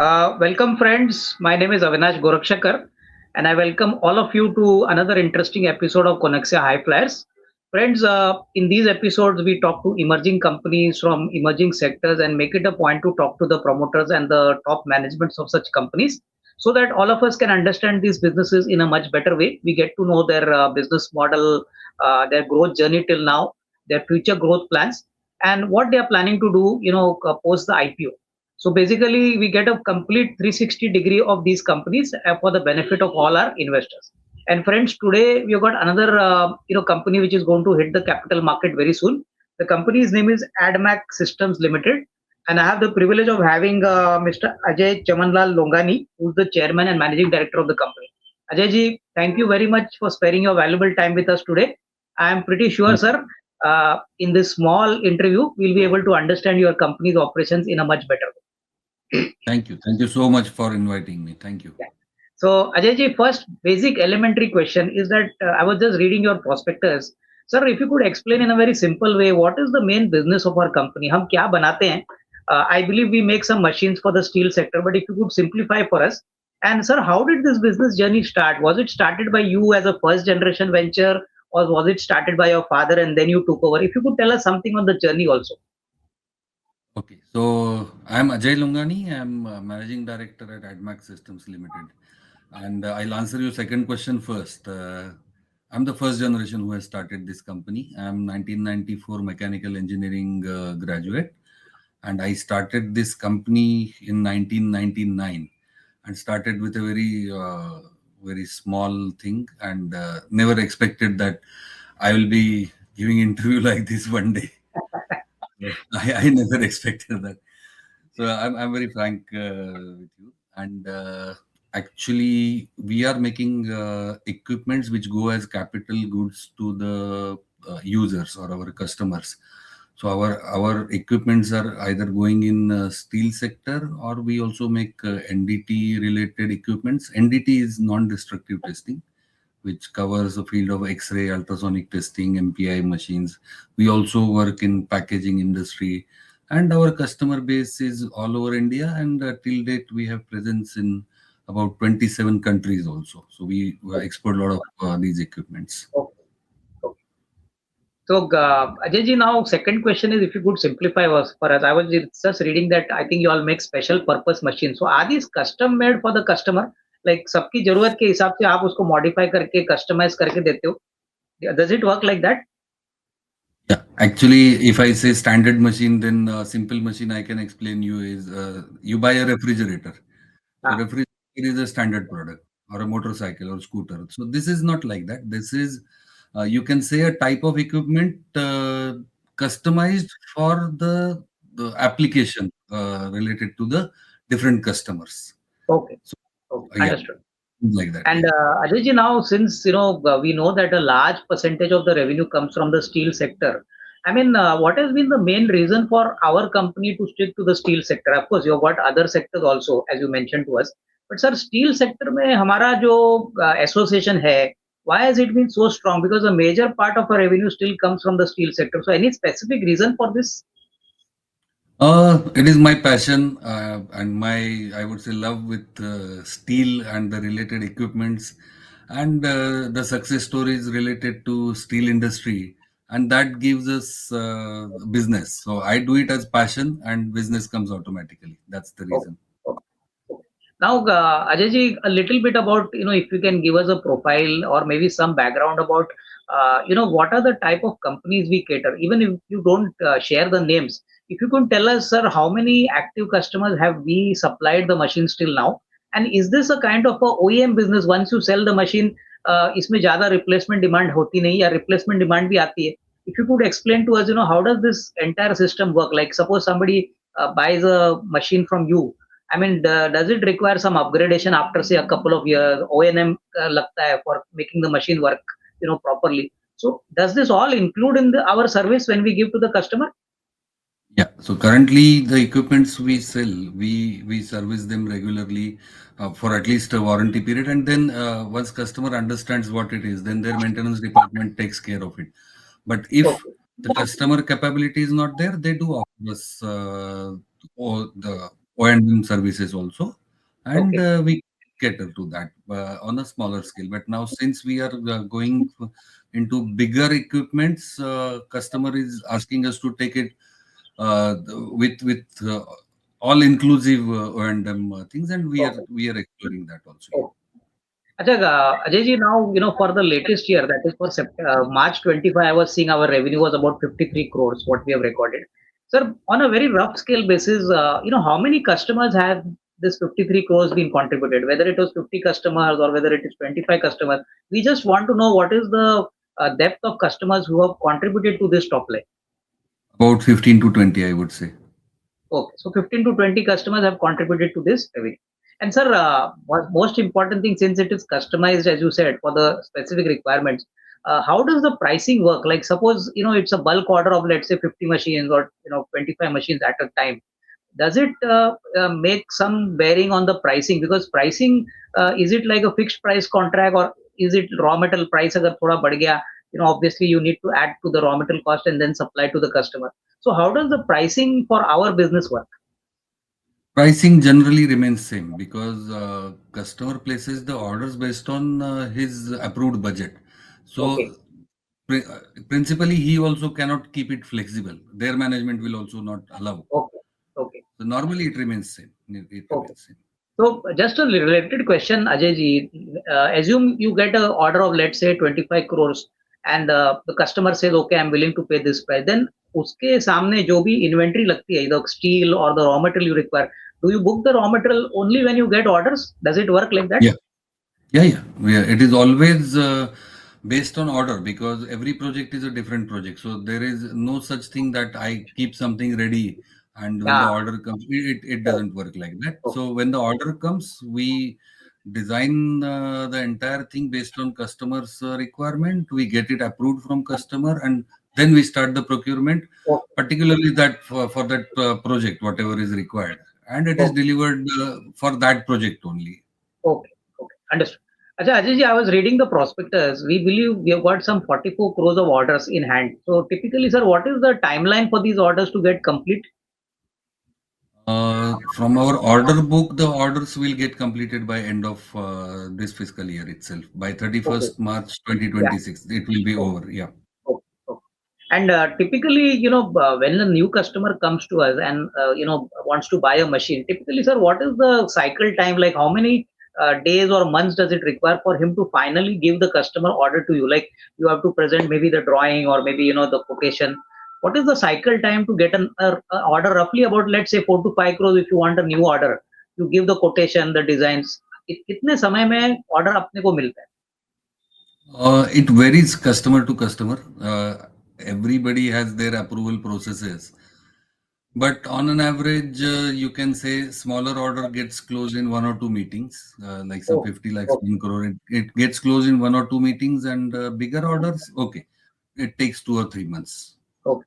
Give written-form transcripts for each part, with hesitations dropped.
Welcome, friends. My name is Avinash Gorakshakar, and I welcome all of you to another interesting episode of Konexio HighFlyers. Friends, in these episodes, we talk to emerging companies from emerging sectors and make it a point to talk to the promoters and the top managements of such companies so that all of us can understand these businesses in a much better way. We get to know their business model, their growth journey till now, their future growth plans, and what they are planning to do, post the IPO. So basically, we get a complete 360 degree of these companies for the benefit of all our investors. And friends, today we have got another company which is going to hit the capital market very soon. The company's name is Admach Systems Limited, and I have the privilege of having Mr. Ajay Chamanlal Longani, who's the chairman and managing director of the company. Ajay ji, thank you very much for sparing your valuable time with us today. I am pretty sure, sir, in this small interview, we'll be able to understand your company's operations in a much better way. Thank you. Thank you so much for inviting me. Thank you. Yeah. So, Ajay ji, first basic elementary question is that I was just reading your prospectus. Sir, if you could explain in a very simple way, what is the main business of our company? हम क्या बनाते हैं? I believe we make some machines for the steel sector, but if you could simplify for us. And sir, how did this business journey start? Was it started by you as a first generation venture, or was it started by your father and then you took over? If you could tell us something on the journey also. Okay, so I'm Ajay Longani. I'm Managing Director at Admach Systems Limited. And I'll answer your second question first. I'm the first generation who has started this company. I'm 1994 mechanical engineering graduate, and I started this company in 1999 and started with a very small thing and never expected that I will be giving interview like this one day. I never expected that. So I'm very frank with you. And actually, we are making equipments which go as capital goods to the users or our customers. So our equipments are either going in steel sector, or we also make NDT related equipments. NDT is non-destructive testing, which covers the field of X-ray, ultrasonic testing, MPI machines. We also work in packaging industry, and our customer base is all over India. And till date, we have presence in about 27 countries also. So we export a lot of these equipments. Okay. Okay. So, Ajay ji, now second question is if you could simplify us for us. I was just reading that I think you all make special purpose machines. So, are these custom made for the customer? Like सबकी जरूरत के हिसाब से आप उसको modify करके customize करके देते हो? Does it work like that? Yeah, actually, if I say standard machine, then simple machine I can explain you is you buy a refrigerator. So हाँ. refrigerator is a standard product, or a motorcycle or scooter. So this is not like that. This is you can say a type of equipment customized for the application related to the different customers. Okay. So Okay. yeah, Understood. like that. And Yeah. Ajay ji, now since we know that a large percentage of the revenue comes from the steel sector, I mean, what has been the main reason for our company to stick to the steel sector? Of course, you've got other sectors also, as you mentioned to us. But sir, steel sector में हमारा जो association है, why has it been so strong? Because a major part of our revenue still comes from the steel sector. So any specific reason for this? It is my passion and my, I would say, love with steel and the related equipments, and the success stories related to steel industry, and that gives us business. So I do it as passion, and business comes automatically. That's the Okay. reason. Okay. Okay. Now, Ajay ji, a little bit about, if you can give us a profile or maybe some background about, what are the type of companies we cater? Even if you don't share the names, if you could tell us, sir, how many active customers have we supplied the machines till now? And is this a kind of a OEM business? Once you sell the machine, इसमें ज़्यादा replacement demand होती नहीं या replacement demand भी आती है? If you could explain to us, how does this entire system work? Like suppose somebody buys a machine from you. I mean, does it require some upgradation after say a couple of years? O&M लगता है for making the machine work, properly. So does this all include in our service when we give to the customer? Yeah. So currently, the equipments we sell, we service them regularly for at least a warranty period, and then once customer understands what it is, then their maintenance department takes care of it. But if Okay. the customer capability is not there, they do offer us or O&M services also, and Okay. we cater to that on a smaller scale. But now, since we are going into bigger equipments, customer is asking us to take it with all inclusive O&M things, and Okay. we are exploring that also. Yeah. Okay. Acha, Ajay ji, now, for the latest year, that is for March 25, I was seeing our revenue was about 53 crores, what we have recorded. Sir, on a very rough scale basis, how many customers have this 53 crores been contributed, whether it was 50 customers or whether it is 25 customers? We just want to know what is the depth of customers who have contributed to this top line. About 15 to 20, I would say. Okay, so 15 to 20 customers have contributed to this revenue. And sir, most important thing, since it is customized, as you said, for the specific requirements, how does the pricing work? Like suppose, it's a bulk order of, let's say, 50 machines or, 25 machines at a time. Does it make some bearing on the pricing? Because pricing, is it like a fixed price contract, or is it raw material price agar thoda bad gaya, obviously you need to add to the raw material cost and then supply to the customer. So how does the pricing for our business work? Pricing generally remains same because customer places the orders based on his approved budget. Okay, So principally, he also cannot keep it flexible. Their management will also not allow. okay, okay, So normally it remains same. It okay. remains same. So just a related question, Ajay ji. Assume you get a order of, let's say, 25 crores, and the customer says, okay, I'm willing to pay this price. Then उसके सामने जो भी inventory लगती है, either steel or the raw material you require, do you book the raw material only when you get orders? Does it work like that? Yeah. Yeah. It is always based on order because every project is a different project. So there is no such thing that I keep something ready and when the Yeah. order comes, it Okay. doesn't work like that. Okay. So when the order comes, we design the entire thing based on customer's requirement. We get it approved from customer and then we start the procurement, Okay. particularly that for that project, whatever is required. And it is Okay. delivered for that project only. Okay. Okay. Understood. Acha, Ajay ji, I was reading the prospectus. We believe we have got some 44 crores of orders in hand. So typically, sir, what is the timeline for these orders to get complete? From our order book, the orders will get completed by end of this fiscal year itself. By Okay. 31st March Yeah. 2026, it will be Okay. over. Yeah. Okay. Okay. And typically, when a new customer comes to us and wants to buy a machine, typically, sir, what is the cycle time? Like, how many days or months does it require for him to finally give the customer order to you? Like, you have to present maybe the drawing or maybe the quotation. What is the cycle time to get an order? Roughly about, let's say, 4 to 5 crores. If you want a new order, you give the quotation, the designs. कितने समय में order अपने को मिलता है? It varies customer to customer. Everybody has their approval processes. But on an average, you can say smaller order gets closed in 1 or 2 meetings, like some Oh, 50 lakhs, okay, 1 crore. It gets closed in 1 or 2 meetings, and bigger orders, okay, it takes 2 or 3 months. okay.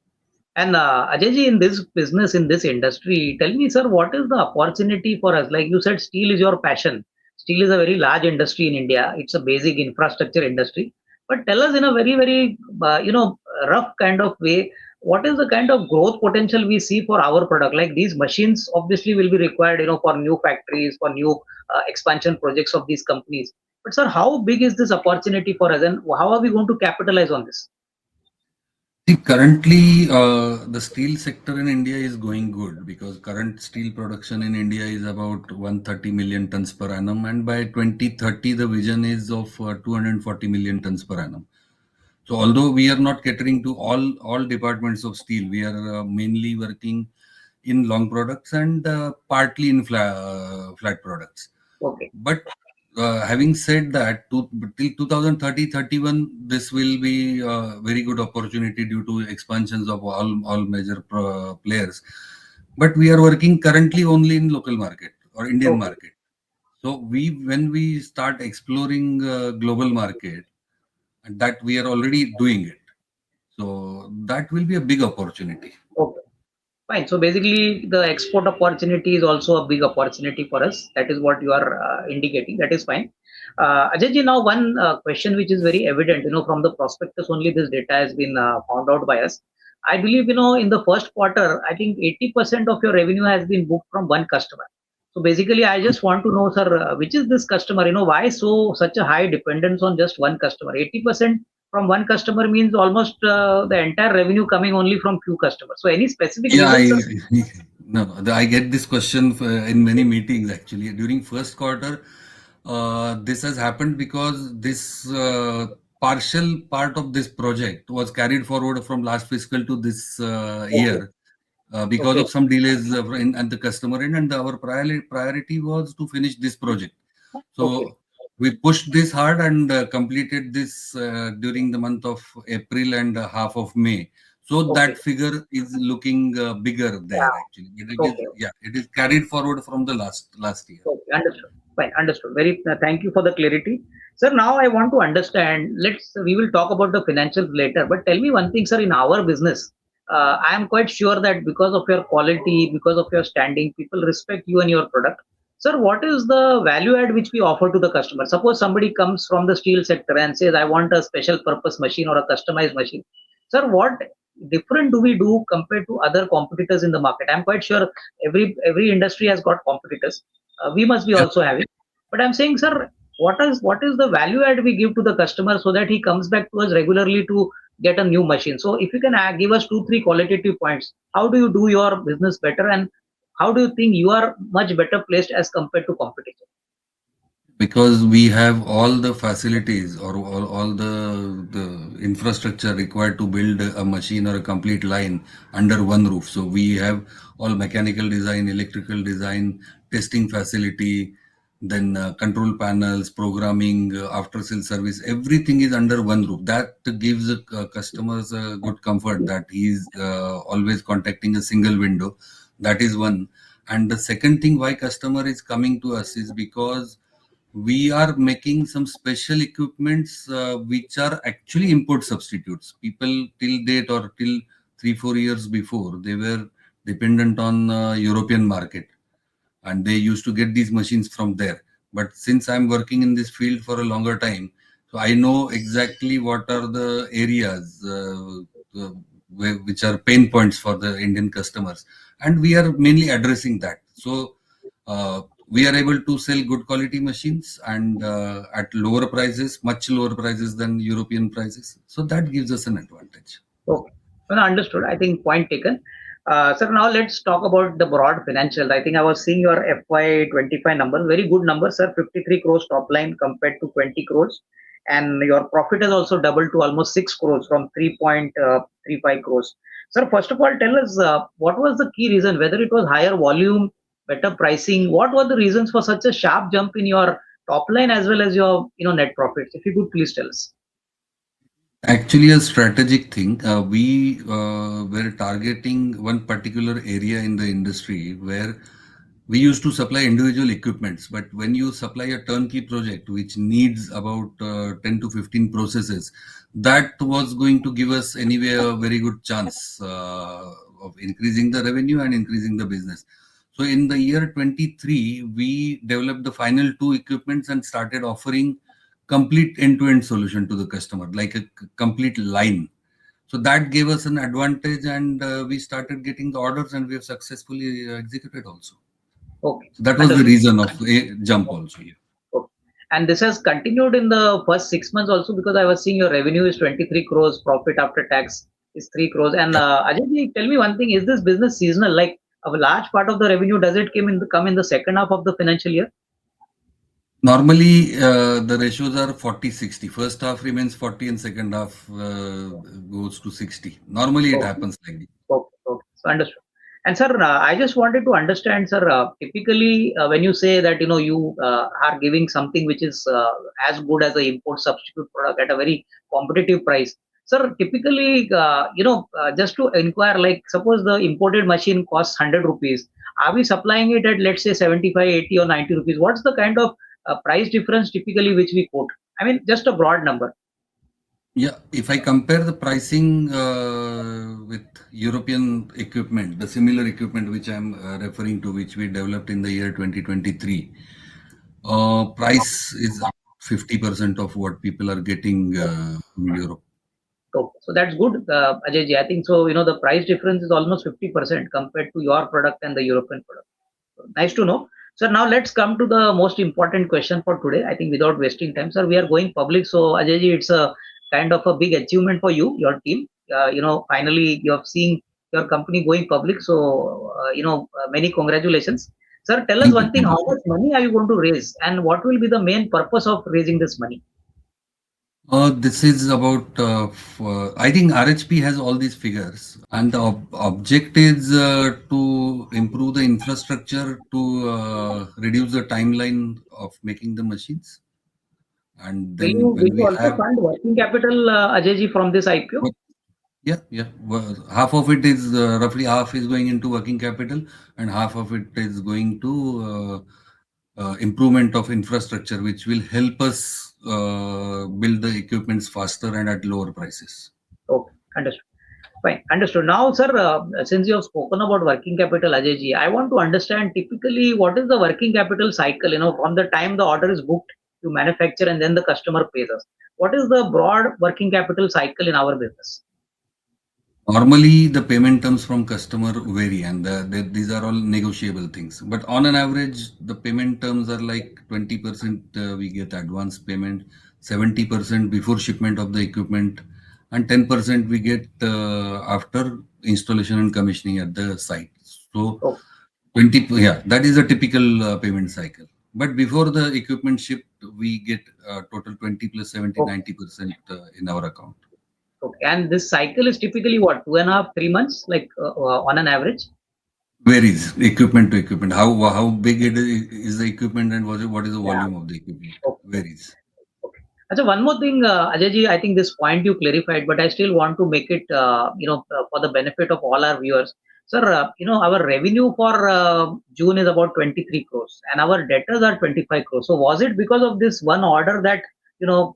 And Ajayji, in this business, in this industry, tell me, sir, what is the opportunity for us? Like you said, steel is your passion. Steel is a very large industry in India. It's a basic infrastructure industry. But tell us in a very, very, rough kind of way, what is the kind of growth potential we see for our product? Like these machines obviously will be required, for new factories, for new expansion projects of these companies. But sir, how big is this opportunity for us, and how are we going to capitalize on this? See, currently, the steel sector in India is going good because current steel production in India is about 130 million tons per annum, and by 2030, the vision is of 240 million tons per annum. So, although we are not catering to all departments of steel, we are mainly working in long products and partly in flat products. Okay, But having said that, till 2030-31, this will be a very good opportunity due to expansions of all major players. But we are working currently only in local market or Indian okay. market. So when we start exploring global market, and that we are already doing it. So that will be a big opportunity. Okay. Fine. So basically, the export opportunity is also a big opportunity for us. That is what you are indicating. That is fine. Ajay now one question which is very evident, from the prospectus only this data has been found out by us. I believe, in the first quarter, I think 80% of your revenue has been booked from one customer. So basically, I just want to know, sir, which is this customer? Why such a high dependence on just one customer? 80% from one customer means almost the entire revenue coming only from few customers. So any specific Yeah, reason, sir? no, I get this question in many meetings actually. During first quarter, this has happened because this partial part of this project was carried forward from last fiscal to this Okay, year because okay, of some delays at the customer end, and our priority was to finish this project. okay, So we pushed this hard and completed this during the month of April and half of May. So okay. that figure is looking bigger there Yeah, actually. But it is, okay. yeah, it is carried forward from the last year. Okay, understood. Fine, understood. Very thank you for the clarity. Sir, now I want to understand. We will talk about the financials later, but tell me one thing, sir. In our business, I am quite sure that because of your quality, because of your standing, people respect you and your product. Sir, what is the value add which we offer to the customer? Suppose somebody comes from the steel sector and says, I want a special purpose machine or a customized machine. Sir, what different do we do compared to other competitors in the market? I'm quite sure every industry has got competitors. We must be Yeah. also having. But I'm saying, sir, what is the value add we give to the customer so that he comes back to us regularly to get a new machine? So if you can give us two, three qualitative points, how do you do your business better, and how do you think you are much better placed as compared to competition? Because we have all the facilities or all the infrastructure required to build a machine or a complete line under one roof. So we have all mechanical design, electrical design, testing facility, then control panels, programming, after sale service. Everything is under one roof. That gives the customers a good comfort that he is always contacting a single window. That is one. And the second thing why customer is coming to us is because we are making some special equipments which are actually import substitutes. People till date or till 3 4 years before, they were dependent on European market, and they used to get these machines from there. But since I'm working in this field for a longer time, so I know exactly what are the areas which are pain points for the Indian customers, and we are mainly addressing that. So we are able to sell good quality machines and at lower prices, much lower prices than European prices. So that gives us an advantage. Okay. Well, understood. I think point taken. Sir, now let's talk about the broad financials. I think I was seeing your FY25 numbers, very good numbers, sir. 53 crores top line compared to 20 crores. And your profit has also doubled to almost 6 crores from 3.35 crores. Sir, first of all, tell us what was the key reason, whether it was higher volume, better pricing, what were the reasons for such a sharp jump in your top line as well as your net profits? If you could please tell us. Actually, a strategic thing. We were targeting one particular area in the industry where we used to supply individual equipments. But when you supply a turnkey project which needs about 10 to 15 processes, that was going to give us anyway a very good chance of increasing the revenue and increasing the business. So in the year 23, we developed the final two equipments and started offering complete end-to-end solution to the customer, like a complete line. So that gave us an advantage, and we started getting the orders, and we have successfully executed also. Okay. So that was the Understood. reason of a jump also here. Okay. And this has continued in the first 6 months also, because I was seeing your revenue is 23 crores, profit after tax is 3 crores. And Yeah. Ajay, tell me one thing: is this business seasonal? Like a large part of the revenue, does it come in the second half of the financial year? Normally, the ratios are 40/60. First half remains 40 and second half goes to 60. Normally, it Okay. happens like this. Okay. Okay. So understood. And sir, I just wanted to understand, sir. Typically, when you say that you are giving something which is as good as a import substitute product at a very competitive price, sir. Typically, just to inquire, like suppose the imported machine costs 100 rupees, are we supplying it at, let's say, 75, 80, or 90 rupees? What's the kind of price difference typically which we quote? I mean, just a broad number. Yeah, if I compare the pricing with European equipment, the similar equipment which I'm referring to, which we developed in the year 2023, price is 50% of what people are getting in Europe. Okay, so that's good, Ajay ji. I think so. The price difference is almost 50% compared to your product and the European product. So, nice to know. So now let's come to the most important question for today. I think without wasting time, sir, we are going public. So Ajay ji, it's a kind of a big achievement for you, your team. Finally you have seen your company going public. So many congratulations, sir. Tell us Thank you. one thing: how much money are you going to raise, and what will be the main purpose of raising this money? This is about, I think RHP has all these figures, and the object is to improve the infrastructure to reduce the timeline of making the machines. And Will then you will when you we also have, fund working capital, Ajay ji, from this IPO? yeah, yeah, half of it is roughly half is going into working capital, and half of it is going to improvement of infrastructure, which will help us build the equipments faster and at lower prices. Okay, understood. Fine, understood. Now, sir, since you have spoken about working capital, Ajay ji, I want to understand typically what is the working capital cycle, from the time the order is booked to manufacture and then the customer pays us. What is the broad working capital cycle in our business? Normally, the payment terms from customer vary, and these are all negotiable things. But on an average, the payment terms are like 20% we get advance payment, 70% before shipment of the equipment, and 10% we get after installation and commissioning at the site. So Okay, 20, yeah, that is a typical payment cycle. But before the equipment shipped, we get total 20 plus 70, okay, 90% in our account. okay. And this cycle is typically what, 2.5, 3 months, like on an average? Varies equipment to equipment. How big is the equipment, and what is the Yeah. volume of the equipment? Okay. Varies. Okay. So one more thing, Ajay ji, I think this point you clarified, but I still want to make it, for the benefit of all our viewers. Sir, our revenue for June is about 23 crores and our debtors are 25 crores. So was it because of this one order that,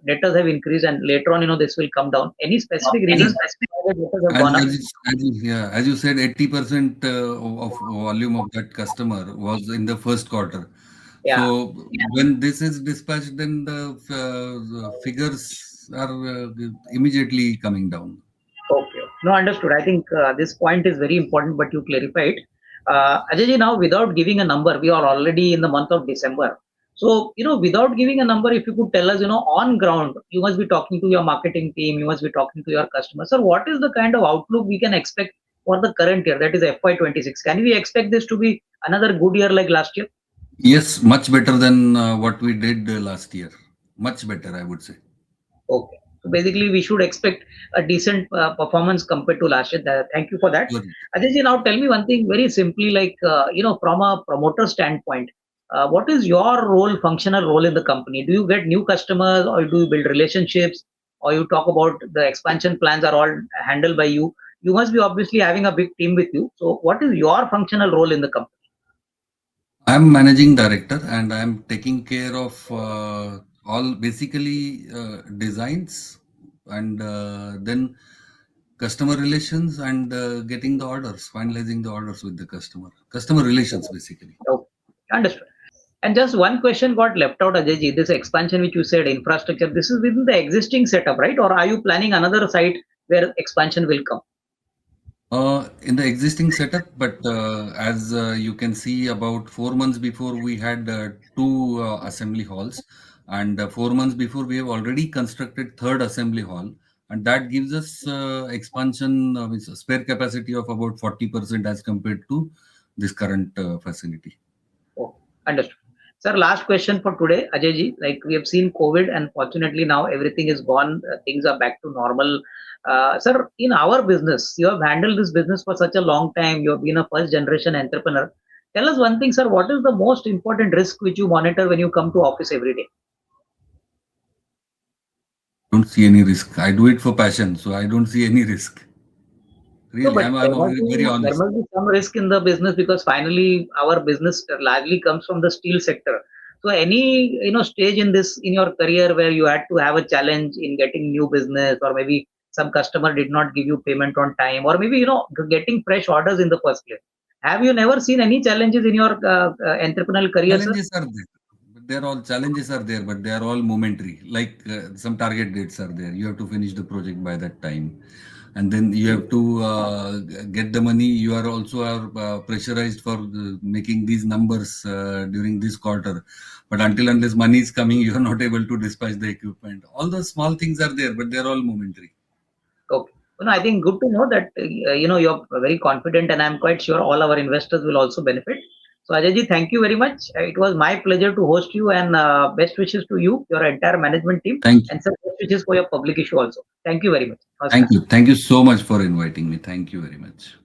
debtors have increased and later on, this will come down? Any specific Yeah. reason why the debtors have As gone up? yeah, as you said, 80% of volume of that customer was in the first quarter. Yeah. So when this is dispatched, then the figures are immediately coming down. Okay. No, understood. I think this point is very important, but you clarified. Ajay ji, now without giving a number, we are already in the month of December. So, without giving a number, if you could tell us, on ground, you must be talking to your marketing team, you must be talking to your customers. Sir, what is the kind of outlook we can expect for the current year, that is FY26? Can we expect this to be another good year like last year? Yes, much better than what we did last year. Much better, I would say. Okay. So basically, we should expect a decent performance compared to last year. Thank you for that. Sure. Ajay, now tell me one thing very simply, like, from a promoter standpoint, what is your role, functional role in the company? Do you get new customers or do you build relationships or you talk about the expansion plans are all handled by you? You must be obviously having a big team with you. So what is your functional role in the company? I'm managing director and I'm taking care of all basically designs and then customer relations and getting the orders, finalizing the orders with the customer. Customer relations basically. Okay, understood. And just one question got left out, Ajay. This expansion, which you said infrastructure, this is within the existing setup, right? Or are you planning another site where expansion will come? In the existing setup, but as you can see, about 4 months before we had two assembly halls, and 4 months before we have already constructed third assembly hall, and that gives us expansion with a spare capacity of about 40% as compared to this current facility. Oh, understood. Sir, last question for today, Ajay ji. Like we have seen COVID, and fortunately now everything is gone. Things are back to normal. Sir, in our business, you have handled this business for such a long time. You have been a first generation entrepreneur. Tell us one thing, sir. What is the most important risk which you monitor when you come to office every day? Don't see any risk. I do it for passion, so I don't see any risk. No, Really, but I'm very there honest. must be some risk in the business because finally our business largely comes from the steel sector. So any stage in this in your career where you had to have a challenge in getting new business, or maybe some customer did not give you payment on time, or maybe getting fresh orders in the first place. Have you never seen any challenges in your entrepreneurial career, sir? Challenges are there. they're all challenges are there, but they are all momentary. Like some target dates are there. You have to finish the project by that time, and then you have to get the money. You are also pressurized for making these numbers during this quarter. But until unless money is coming, you are not able to dispatch the equipment. All those small things are there, but they're all momentary. Okay. Well, I think good to know that you're very confident, and I'm quite sure all our investors will also benefit. So Ajayji, thank you very much. It was my pleasure to host you, and best wishes to you, your entire management team, Thank you. and some best wishes for your public issue also. Thank you very much. Thank Namaskar. you. Thank you so much for inviting me. Thank you very much.